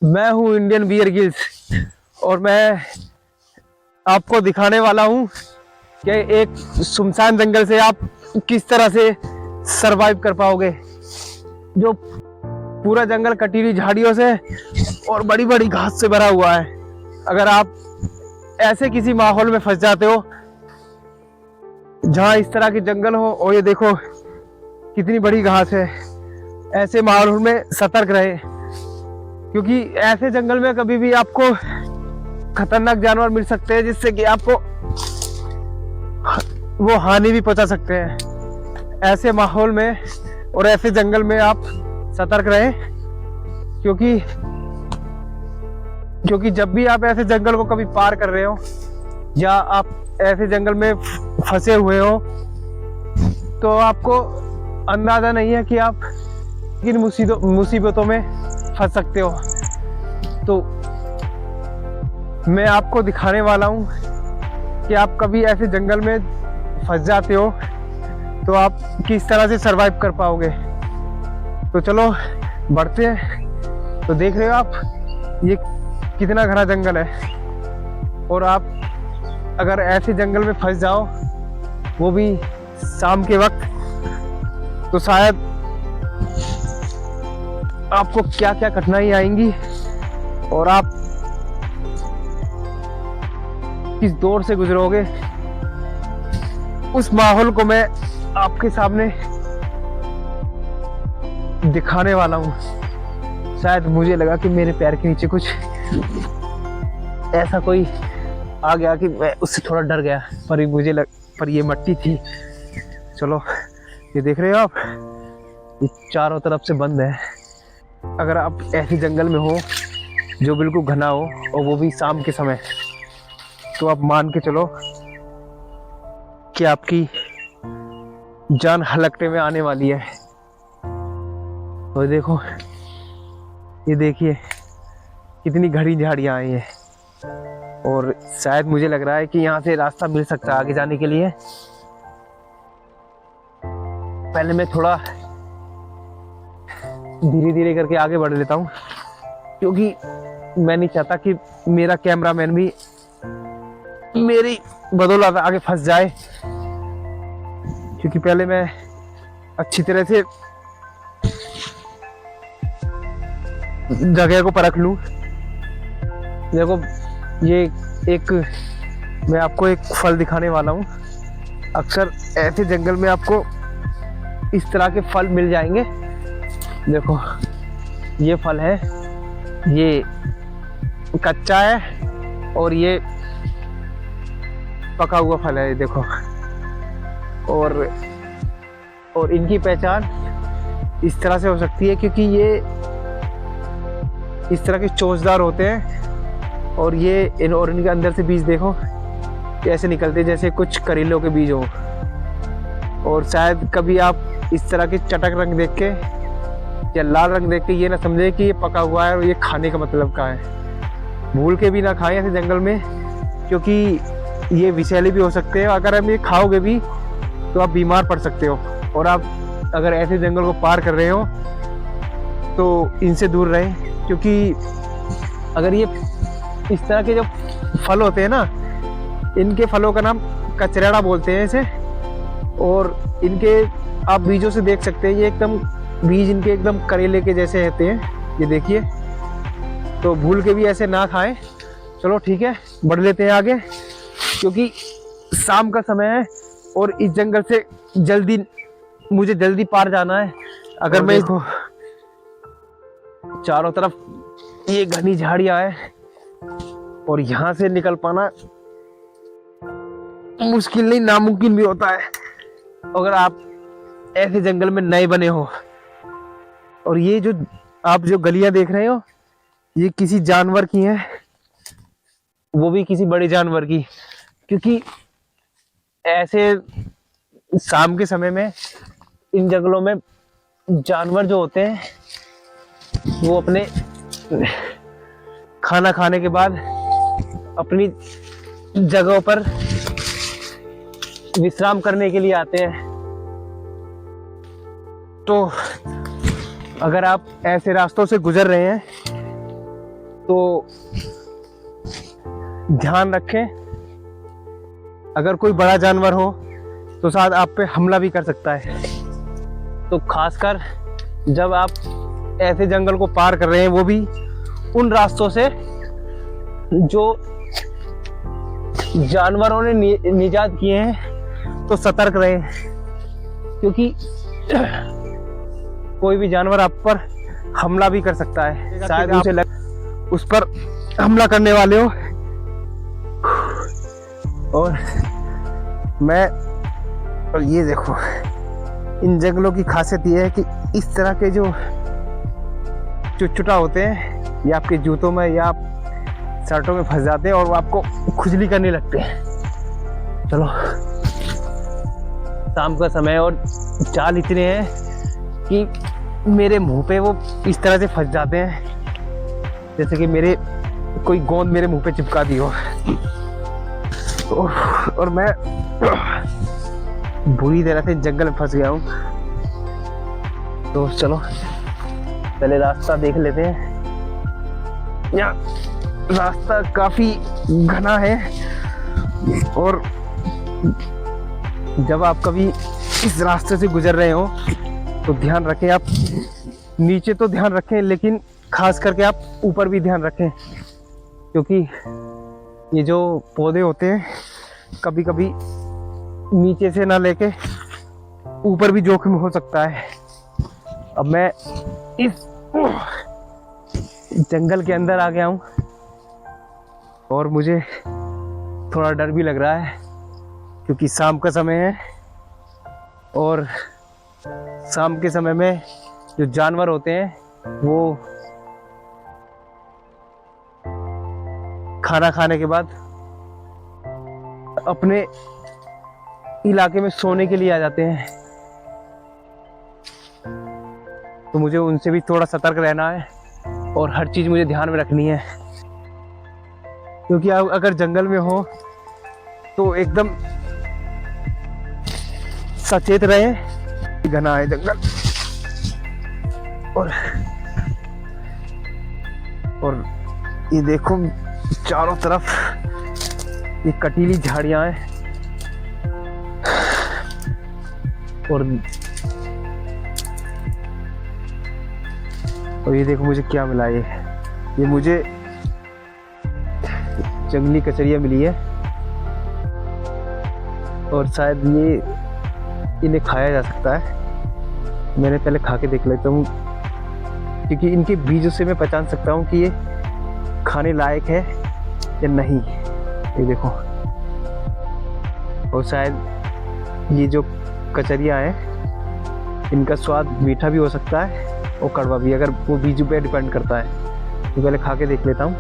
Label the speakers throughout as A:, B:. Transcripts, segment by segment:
A: मैं हूँ Indian Bear Grylls और मैं आपको दिखाने वाला हूँ कि एक सुनसान जंगल से आप किस तरह से सरवाइव कर पाओगे। जो पूरा जंगल कटीली झाड़ियों से और बड़ी बड़ी घास से भरा हुआ है। अगर आप ऐसे किसी माहौल में फंस जाते हो जहाँ इस तरह के जंगल हो और ये देखो कितनी बड़ी घास है, ऐसे माहौल में सतर्क रहे, क्योंकि ऐसे जंगल में कभी भी आपको खतरनाक जानवर मिल सकते हैं जिससे कि आपको वो हानि भी पहुंचा सकते हैं। ऐसे माहौल में और ऐसे जंगल में आप सतर्क रहें, क्योंकि जब भी आप ऐसे जंगल को कभी पार कर रहे हो या आप ऐसे जंगल में फंसे हुए हो तो आपको अंदाजा नहीं है कि आप किन मुसीबतों में फंस सकते हो। तो मैं आपको दिखाने वाला हूँ कि आप कभी ऐसे जंगल में फंस जाते हो तो आप किस तरह से सरवाइव कर पाओगे। तो चलो बढ़ते हैं। तो देख रहे हो आप ये कितना घना जंगल है, और आप अगर ऐसे जंगल में फंस जाओ वो भी शाम के वक्त तो शायद आपको क्या क्या कठिनाई आएंगी और आप किस दौर से गुजरोगे। उस माहौल को मैं आपके सामने दिखाने वाला हूँ। शायद मुझे लगा कि मेरे पैर के नीचे कुछ ऐसा कोई आ गया कि मैं उससे थोड़ा डर गया, पर ये मट्टी थी। चलो ये देख रहे हो आप, ये चारों तरफ से बंद है। अगर आप ऐसे जंगल में हो जो बिल्कुल घना हो और वो भी शाम के समय, तो आप मान के चलो कि आपकी जान हलकटे में आने वाली है। और देखो ये देखिए कितनी घनी झाड़ियां आई हैं, और शायद मुझे लग रहा है कि यहाँ से रास्ता मिल सकता है आगे जाने के लिए। पहले मैं थोड़ा धीरे धीरे करके आगे बढ़ लेता हूँ, क्योंकि मैं नहीं चाहता कि मेरा कैमरामैन भी मेरी बदौलत आगे फंस जाए। क्योंकि पहले मैं अच्छी तरह से जगह को परख लूं। देखो ये एक मैं आपको एक फल दिखाने वाला हूँ। अक्सर ऐसे जंगल में आपको इस तरह के फल मिल जाएंगे। देखो ये फल है, ये कच्चा है और ये पका हुआ फल है। देखो और इनकी पहचान इस तरह से हो सकती है क्योंकि ये इस तरह के चोंचदार होते हैं, और ये इनके अंदर से बीज देखो ऐसे निकलते हैं जैसे कुछ करेलों के बीज हो। और शायद कभी आप इस तरह के चटक रंग देख के या लाल रंग देख के ये ना समझे कि ये पका हुआ है और ये खाने का मतलब का है। भूल के भी ना खाएं ऐसे जंगल में, क्योंकि ये विषैले भी हो सकते हैं। अगर आप ये खाओगे भी तो आप बीमार पड़ सकते हो। और आप अगर ऐसे जंगल को पार कर रहे हो तो इनसे दूर रहें, क्योंकि अगर ये इस तरह के जो फल होते हैं ना, इनके फलों का नाम कचरेड़ा बोलते हैं इसे। और इनके आप बीजों से देख सकते हैं, ये एकदम बीज इनके एकदम करेले के जैसे होते हैं, ये देखिए। तो भूल के भी ऐसे ना खाएं। चलो ठीक है बढ़ लेते हैं आगे, क्योंकि शाम का समय है और इस जंगल से मुझे जल्दी पार जाना है। अगर मैं देखो चारों तरफ ये घनी झाड़ियां है और यहाँ से निकल पाना मुश्किल नहीं नामुमकिन भी होता है अगर आप ऐसे जंगल में नए बने हो। और ये जो आप जो गलियां देख रहे हो ये किसी जानवर की हैं, वो भी किसी बड़े जानवर की, क्योंकि ऐसे शाम के समय में इन जंगलों में जानवर जो होते हैं वो अपने खाना खाने के बाद अपनी जगहों पर विश्राम करने के लिए आते हैं। तो अगर आप ऐसे रास्तों से गुजर रहे हैं तो ध्यान रखें, अगर कोई बड़ा जानवर हो तो शायद आप पे हमला भी कर सकता है। तो खासकर जब आप ऐसे जंगल को पार कर रहे हैं, वो भी उन रास्तों से जो जानवरों ने निजात किए हैं, तो सतर्क रहें, क्योंकि कोई भी जानवर आप पर हमला भी कर सकता है। शायद उसे उस पर हमला करने वाले हो। और ये देखो, इन जंगलों की खासियत ये है कि इस तरह के जो चुटचुटा होते हैं ये आपके जूतों में या आप शर्टों में फंस जाते हैं और वो आपको खुजली करने लगते हैं। चलो, शाम का समय और चाल इतने हैं कि मेरे मुंह पे वो इस तरह से फंस जाते हैं जैसे कि मेरे कोई गोंद मेरे मुंह पे चिपका दी हो। और मैं बुरी तरह से जंगल में फंस गया हूँ। तो चलो पहले रास्ता देख लेते हैं। यहाँ रास्ता काफी घना है और जब आप कभी इस रास्ते से गुजर रहे हो तो ध्यान रखें, आप नीचे तो ध्यान रखें, लेकिन खास करके आप ऊपर भी ध्यान रखें, क्योंकि ये जो पौधे होते हैं कभी कभी नीचे से ना लेके ऊपर भी जोखिम हो सकता है। अब मैं इस जंगल के अंदर आ गया हूँ और मुझे थोड़ा डर भी लग रहा है, क्योंकि शाम का समय है और शाम के समय में जो जानवर होते हैं वो खाना खाने के बाद अपने इलाके में सोने के लिए आ जाते हैं। तो मुझे उनसे भी थोड़ा सतर्क रहना है और हर चीज मुझे ध्यान में रखनी है, क्योंकि आप अगर जंगल में हो तो एकदम सचेत रहे। घना है जंगल और ये देखो चारों तरफ ये कटीली झाड़ियां हैं और ये देखो मुझे क्या मिला। ये मुझे जंगली कचरिया मिली है और शायद ये इन्हें खाया जा सकता है। मैंने पहले खा के देख लेता हूँ, क्योंकि इनके बीजों से मैं पहचान सकता हूँ कि ये खाने लायक है या नहीं। ये देखो, और शायद ये जो कचरिया है इनका स्वाद मीठा भी हो सकता है और कड़वा भी, अगर वो बीज पे डिपेंड करता है। तो पहले खा के देख लेता हूँ।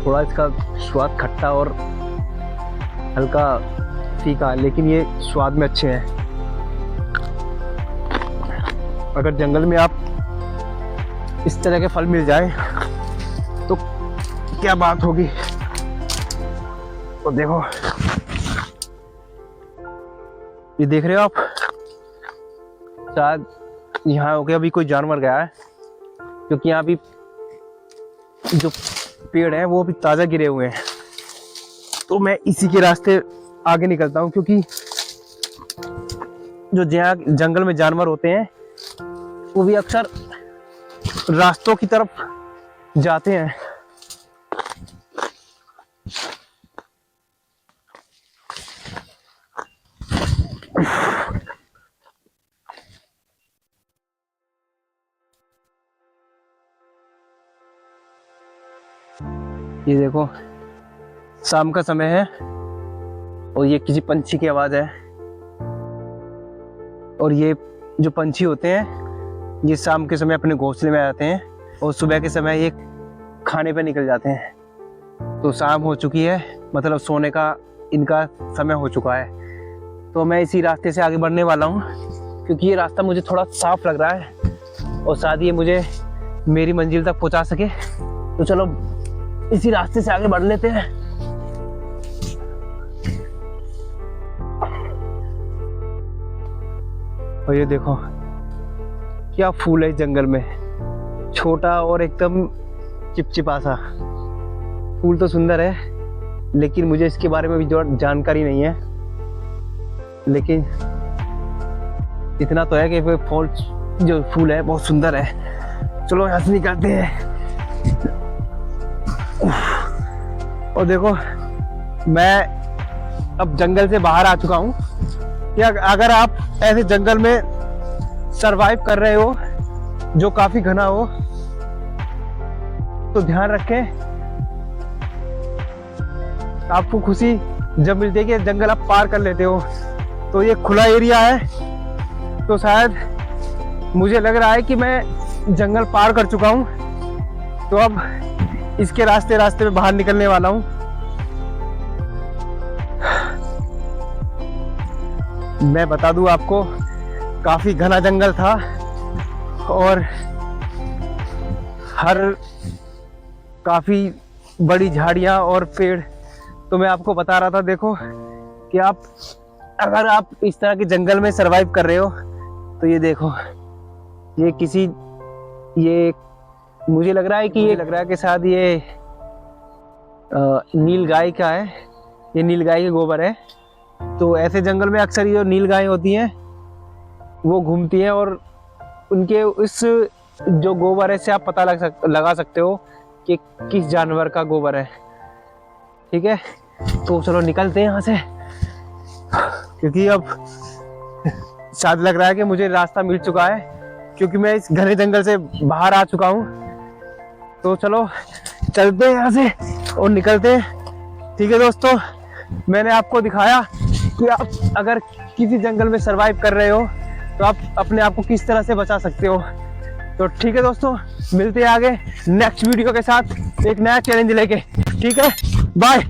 A: थोड़ा इसका स्वाद खट्टा और हल्का फीका, लेकिन ये स्वाद में अच्छे हैं। अगर जंगल में आप इस तरह के फल मिल जाए तो क्या बात होगी। तो देखो, ये देख रहे हो आप, शायद यहाँ हो गया अभी कोई जानवर गया है, क्योंकि यहाँ भी जो पेड़ है वो भी ताजा गिरे हुए हैं। तो मैं इसी के रास्ते आगे निकलता हूँ, क्योंकि जो जंगल में जानवर होते हैं वो भी अक्सर रास्तों की तरफ जाते हैं। ये देखो, शाम का समय है और ये किसी पंछी की आवाज है। और ये जो पंछी होते हैं ये शाम के समय अपने घोंसले में आते हैं और सुबह के समय ये खाने पे निकल जाते हैं। तो शाम हो चुकी है, मतलब सोने का इनका समय हो चुका है। तो मैं इसी रास्ते से आगे बढ़ने वाला हूँ, क्योंकि ये रास्ता मुझे थोड़ा साफ लग रहा है और शायद ये मुझे मेरी मंजिल तक पहुँचा सके। तो चलो इसी रास्ते से आगे बढ़ लेते हैं। और ये देखो, क्या फूल है इस जंगल में, छोटा और एकदम चिपचिपा सा। फूल तो सुंदर है, लेकिन मुझे इसके बारे में भी जानकारी नहीं है। लेकिन इतना तो है कि फूल जो फूल है बहुत सुंदर है। चलो यहाँ से निकलते हैं। और देखो मैं अब जंगल से बाहर आ चुका हूँ। कि अगर आप ऐसे जंगल में सरवाइव कर रहे हो जो काफी घना हो, तो ध्यान रखें, आपको खुशी जब मिलती है कि जंगल आप पार कर लेते हो। तो ये खुला एरिया है, तो शायद मुझे लग रहा है कि मैं जंगल पार कर चुका हूँ। तो अब इसके रास्ते में बाहर निकलने वाला हूँ। मैं बता दूं आपको, काफी घना जंगल था और काफी बड़ी झाड़ियां और पेड़। तो मैं आपको बता रहा था, देखो कि अगर आप इस तरह के जंगल में सरवाइव कर रहे हो, तो ये देखो, ये मुझे लग रहा है कि शायद ये नीलगाय का है। ये नीलगाय के गोबर है। तो ऐसे जंगल में अक्सर ये जो नीलगाय होती हैं वो घूमती हैं, और उनके इस जो गोबर है से आप पता लगा सकते हो कि किस जानवर का गोबर है। ठीक है, तो चलो निकलते हैं यहाँ से, क्योंकि अब शायद लग रहा है कि मुझे रास्ता मिल चुका है, क्योंकि मैं इस घने जंगल से बाहर आ चुका हूँ। तो चलो चलते हैं यहाँ से और निकलते हैं। ठीक है दोस्तों, मैंने आपको दिखाया कि आप अगर किसी जंगल में सरवाइव कर रहे हो तो आप अपने आप को किस तरह से बचा सकते हो। तो ठीक है दोस्तों, मिलते हैं आगे नेक्स्ट वीडियो के साथ एक नया चैलेंज लेके। ठीक है, बाय।